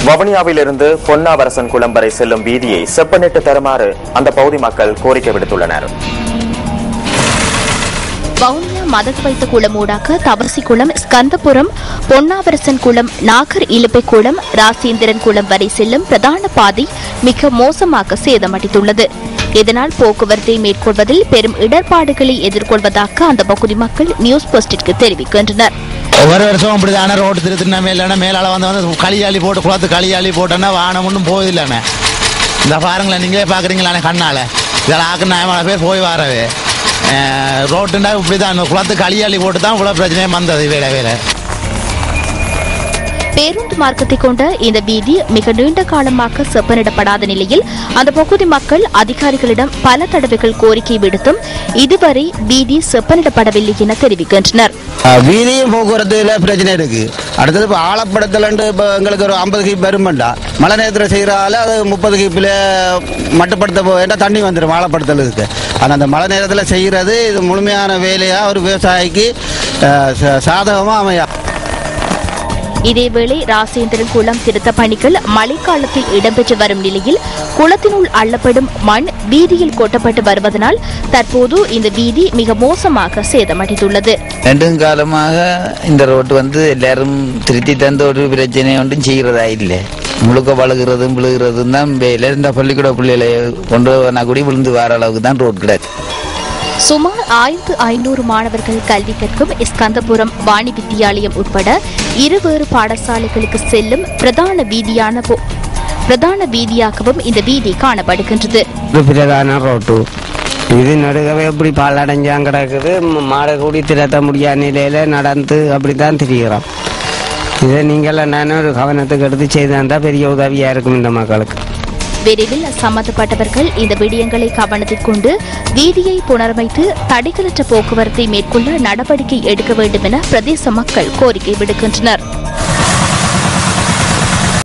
வவுனியாவிலிருந்து பொன்னாவரசன் குளம் வரை செல்லும் வீதியை செப்பனிட்டு தருமாறு அந்த பகுதி மக்கள் கோரிக்கை விடுத்துள்ளனர். வவுனியா மதகு வைத்த குளம் ஊடாக தவசி குளம், ஸ்கந்தபுரம், பொன்னாவரசன் குளம், நாகர் இலுப்பை குளம், ராசேந்திரன் குளம் வரை செல்லும் பிரதான பாதை மிக மோசமாக சேதமடைந்துள்ளது. இதனால் போக்குவரத்தை மேற்கொள்வதில் பெரும் இடர்பாடுகளை எதிர்கொள்வதாக அந்த பகுதி மக்கள் நியூஸ் போஸ்டிற்கு தெரிவிக்கின்றனர். ஒவ்வொரு வருஷம் அப்படிதானே ரோடு திருத்தினா மேலால வந்து களியாளி போட்டு குளத்து களியாளி போட்டோன்னா வானம் ஒன்றும் போதில்லைண்ணே. இந்த பாருங்களேன், நீங்களே பார்க்குறீங்களாண்ணே கண்ணால். இதெல்லாம் ஆக்கு நியாயமான பேர் போய் வரவே ரோட்டுண்டா இப்படி தான் குளத்து களியாளி போட்டு தான் இவ்வளோ பிரச்சனையும் வந்தது. வேலை பேருந்து மார்க்கத்தை கொண்ட இந்த வீதி மிக நீண்ட காலமாக செப்பனிடப்படாத நிலையில் அந்த பகுதி மக்கள் அதிகாரிகளிடம் பல தடவைகள் கோரிக்கை விடுத்தும் இதுவரை வீதி செப்பனிடப்படவில்லை என தெரிவிக்கின்றனர். வீதியும் போக்குவரத்துல பிரச்சனை இருக்கு. அடுத்தது இப்போ ஆழப்படத்துல இப்போ எங்களுக்கு ஒரு 50 கீப் வருமெண்டா மழை நேரத்தில் செய்யறால அது 30 கீப்பில் மட்டுப்படுத்த போவேண்டா தண்ணி வந்துடும் ஆழப்படுத்தலுக்கு. ஆனால் அந்த மழை நேரத்தில் செய்கிறது இது முழுமையான வேலையாக ஒரு விவசாயிக்கு சாதகமாக அமையா. இதேவேளை ராசேந்திரன் குளம் திருத்த பணிகள் மழைக்காலத்தில் இடம்பெற்று வரும் நிலையில் குளத்தினுள் அள்ளப்படும் மண் வீதியில் கொட்டப்பட்டு வருவதனால் தற்போது இந்த வீதி மிக மோசமாக சேதமடைந்துள்ளது. நெடுங்காலமாக இந்த ரோட்டு எல்லாரும் திருத்தி தந்த ஒரு பிரச்சனை ஒன்றும் செய்கிறதா இல்லை. முழுக்க பழகுறதும் விழுகிறதும் தான் வேலை. இந்த பள்ளிக்கூட பிள்ளைகளை கொண்டு வரனா கூடி விழுந்து வர அளவுக்கு தான் ரோட் கிடையாது. சுமார் 1500 மாணவர்கள் கல்வி கற்கும் ஸ்கந்தபுரம் வாணி வித்தியாலயம் உட்பட இருவேறு பாடசாலைகளுக்கு செல்லும் பிரதான வீதியாகவும் இந்த வீதி காணப்படுகின்றது. பிரதான ரோட்டு இது நடுகவே எப்படி பாலடைஞ்சாங்க கிடக்குது. மாடை கூடி திரட்ட முடியாத நிலையில நடந்து அப்படித்தான் திரிகிறோம். இதை நீங்கள் நான் ஒரு கவனத்துக்கு எடுத்து செய்தால் பெரிய உதவியா இருக்கும் இந்த மக்களுக்கு. விரைவில் சம்பந்தப்பட்டவர்கள் இந்த விடயங்களை கவனத்தில் கொண்டு வீதியை புனரமைத்து தடைகளற்ற போக்குவரத்தை மேற்கொள்ள நடவடிக்கை எடுக்க வேண்டும் என பிரதேச மக்கள் கோரிக்கை விடுக்கின்றனர்.